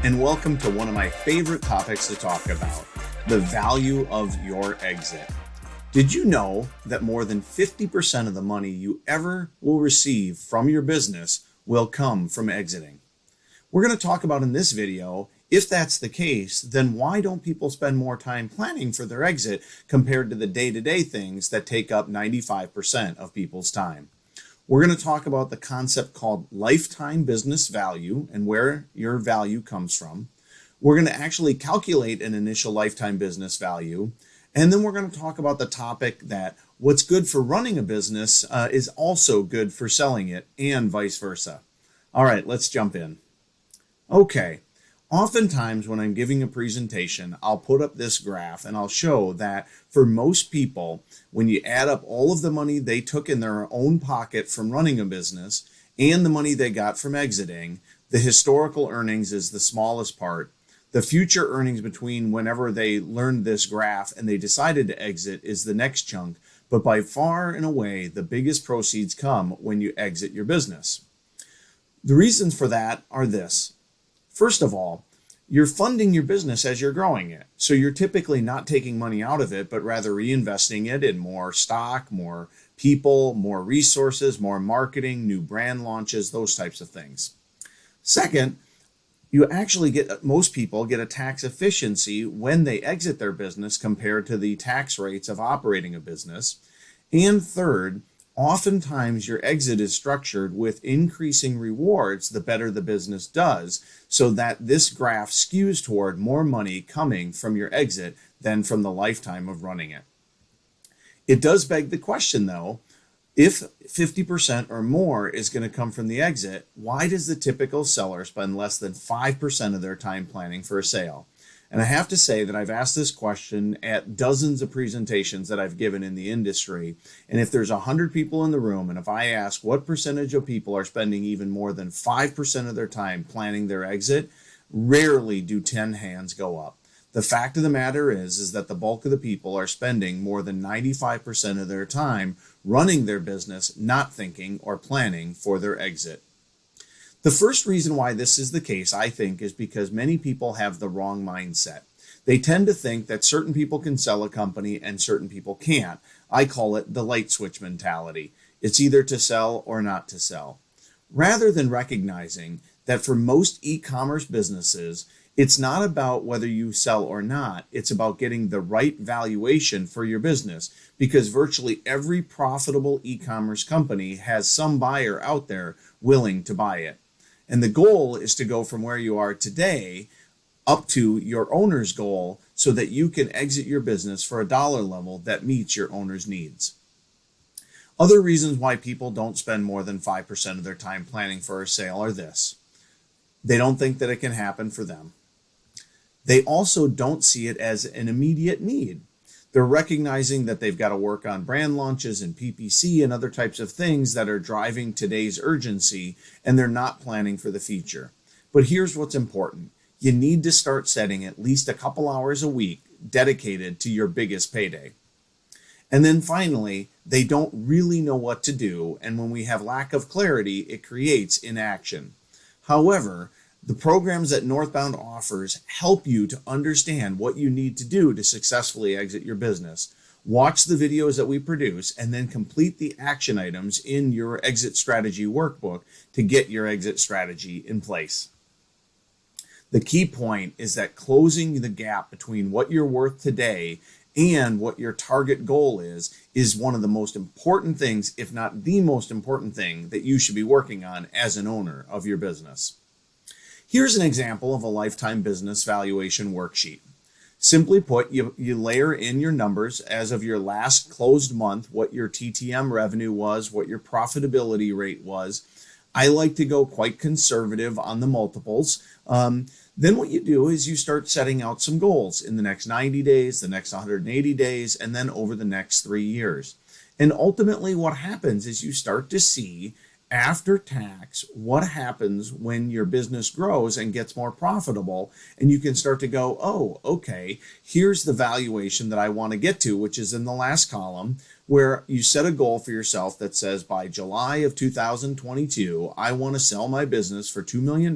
and welcome to one of my favorite topics to talk about, the value of your exit. Did you know that more than 50% of the money you ever will receive from your business will come from exiting? We're going to talk about in this video, if that's the case, then why don't people spend more time planning for their exit compared to the day-to-day things that take up 95% of people's time? We're going to talk about the concept called lifetime business value and where your value comes from. We're going to actually calculate an initial lifetime business value. And then we're going to talk about the topic that what's good for running a business is also good for selling it and vice versa. All right, let's jump in. Okay. Oftentimes when I'm giving a presentation, I'll put up this graph and I'll show that for most people, when you add up all of the money they took in their own pocket from running a business and the money they got from exiting, the historical earnings is the smallest part. The future earnings between whenever they learned this graph and they decided to exit is the next chunk, but by far and away, the biggest proceeds come when you exit your business. The reasons for that are this. First of all, you're funding your business as you're growing it. So you're typically not taking money out of it, but rather reinvesting it in more stock, more people, more resources, more marketing, new brand launches, those types of things. Second, most people get a tax efficiency when they exit their business compared to the tax rates of operating a business. And third, oftentimes your exit is structured with increasing rewards the better the business does, so that this graph skews toward more money coming from your exit than from the lifetime of running it. It does beg the question though, if 50% or more is going to come from the exit, why does the typical seller spend less than 5% of their time planning for a sale? And I have to say that I've asked this question at dozens of presentations that I've given in the industry. And if there's 100 people in the room, and if I ask what percentage of people are spending even more than 5% of their time planning their exit, rarely do 10 hands go up. The fact of the matter is that the bulk of the people are spending more than 95% of their time running their business, not thinking or planning for their exit. The first reason why this is the case, I think, is because many people have the wrong mindset. They tend to think that certain people can sell a company and certain people can't. I call it the light switch mentality. It's either to sell or not to sell. Rather than recognizing that for most e-commerce businesses, it's not about whether you sell or not. It's about getting the right valuation for your business, because virtually every profitable e-commerce company has some buyer out there willing to buy it. And the goal is to go from where you are today up to your owner's goal so that you can exit your business for a dollar level that meets your owner's needs. Other reasons why people don't spend more than 5% of their time planning for a sale are this. They don't think that it can happen for them. They also don't see it as an immediate need. They're recognizing that they've got to work on brand launches and PPC and other types of things that are driving today's urgency, and they're not planning for the future. But here's what's important. You need to start setting at least a couple hours a week dedicated to your biggest payday. And then finally, they don't really know what to do, and when we have lack of clarity, it creates inaction. However, the programs that Northbound offers help you to understand what you need to do to successfully exit your business. Watch the videos that we produce and then complete the action items in your exit strategy workbook to get your exit strategy in place. The key point is that closing the gap between what you're worth today and what your target goal is one of the most important things, if not the most important thing, that you should be working on as an owner of your business. Here's an example of a lifetime business valuation worksheet. Simply put, you layer in your numbers as of your last closed month, what your TTM revenue was, what your profitability rate was. I like to go quite conservative on the multiples. Then what you do is you start setting out some goals in the next 90 days, the next 180 days, and then over the next 3 years. And ultimately what happens is you start to see after tax, what happens when your business grows and gets more profitable, and you can start to go, oh, okay, here's the valuation that I want to get to, which is in the last column, where you set a goal for yourself that says by July of 2022, I want to sell my business for $2 million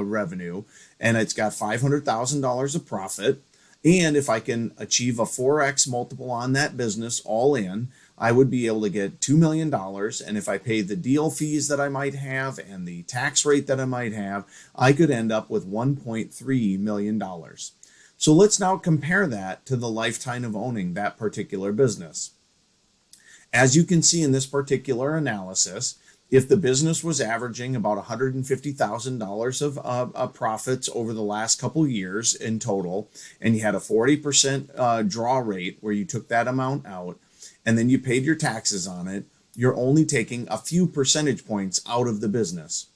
revenue, and it's got $500,000 of profit. And if I can achieve a 4x multiple on that business all in, I would be able to get $2 million. And if I pay the deal fees that I might have and the tax rate that I might have, I could end up with $1.3 million. So let's now compare that to the lifetime of owning that particular business. As you can see in this particular analysis, if the business was averaging about $150,000 of profits over the last couple years in total, and you had a 40% draw rate where you took that amount out, and then you paid your taxes on it, you're only taking a few percentage points out of the business.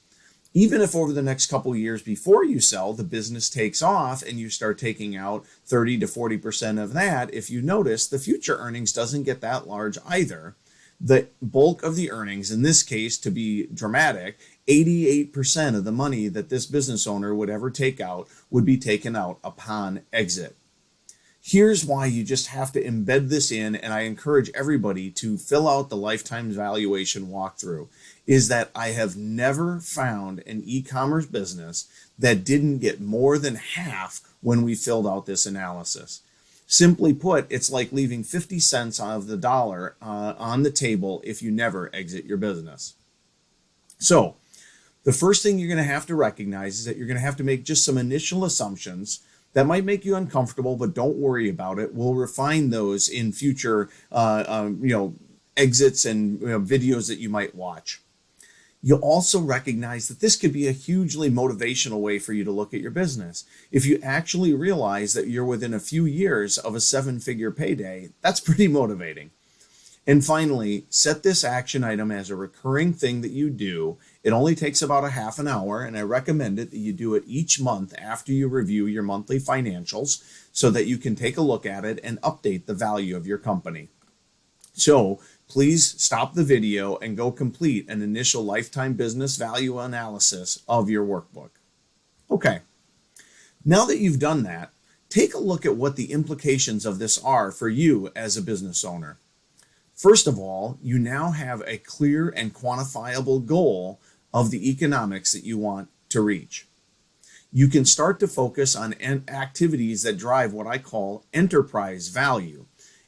Even if over the next couple of years before you sell, the business takes off and you start taking out 30 to 40% of that, if you notice, the future earnings doesn't get that large either. The bulk of the earnings, in this case, to be dramatic, 88% of the money that this business owner would ever take out would be taken out upon exit. Here's why you just have to embed this in, and I encourage everybody to fill out the lifetime valuation walkthrough, is that I have never found an e-commerce business that didn't get more than half when we filled out this analysis. Simply put, it's like leaving 50 cents of the dollar on the table if you never exit your business. So the first thing you're going to have to recognize is that you're going to have to make just some initial assumptions that might make you uncomfortable, but don't worry about it. We'll refine those in future exits and videos that you might watch. You'll also recognize that this could be a hugely motivational way for you to look at your business. If you actually realize that you're within a few years of a 7-figure payday, that's pretty motivating. And finally, set this action item as a recurring thing that you do. It only takes about a half an hour, and I recommend it that you do it each month after you review your monthly financials so that you can take a look at it and update the value of your company. So please stop the video and go complete an initial lifetime business value analysis of your workbook. Okay, now that you've done that, take a look at what the implications of this are for you as a business owner. First of all, you now have a clear and quantifiable goal of the economics that you want to reach. You can start to focus on activities that drive what I call enterprise value.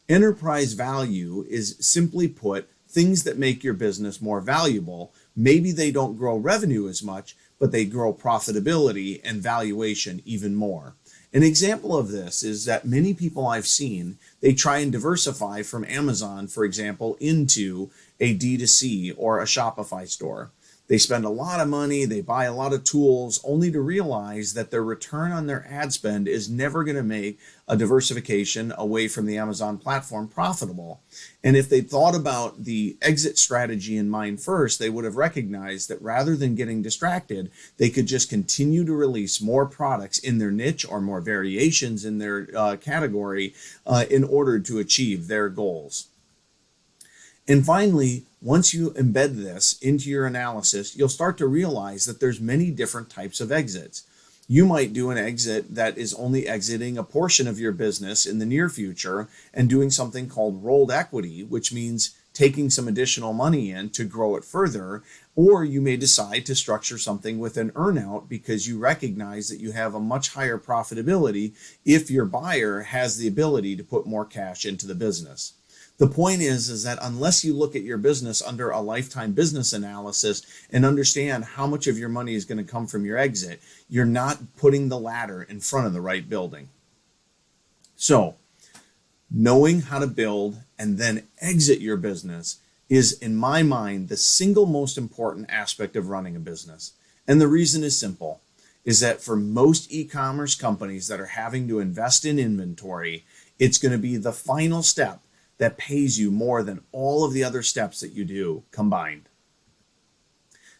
Enterprise value is, simply put, things that make your business more valuable. Maybe they don't grow revenue as much, but they grow profitability and valuation even more. An example of this is that many people I've seen, they try and diversify from Amazon, for example, into a D2C or a Shopify store. They spend a lot of money, they buy a lot of tools, only to realize that their return on their ad spend is never going to make a diversification away from the Amazon platform profitable. And if they thought about the exit strategy in mind first, they would have recognized that rather than getting distracted, they could just continue to release more products in their niche or more variations in their category in order to achieve their goals. And finally, once you embed this into your analysis, you'll start to realize that there's many different types of exits. You might do an exit that is only exiting a portion of your business in the near future and doing something called rolled equity, which means taking some additional money in to grow it further. Or you may decide to structure something with an earnout because you recognize that you have a much higher profitability if your buyer has the ability to put more cash into the business. The point is that unless you look at your business under a lifetime business analysis and understand how much of your money is going to come from your exit, you're not putting the ladder in front of the right building. So, knowing how to build and then exit your business is, in my mind, the single most important aspect of running a business. And the reason is simple, is that for most e-commerce companies that are having to invest in inventory, it's going to be the final step that pays you more than all of the other steps that you do combined.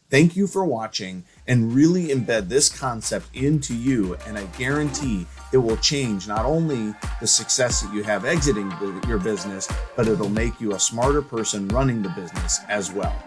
Thank you for watching, and really embed this concept into you, and I guarantee it will change not only the success that you have exiting your business, but it'll make you a smarter person running the business as well.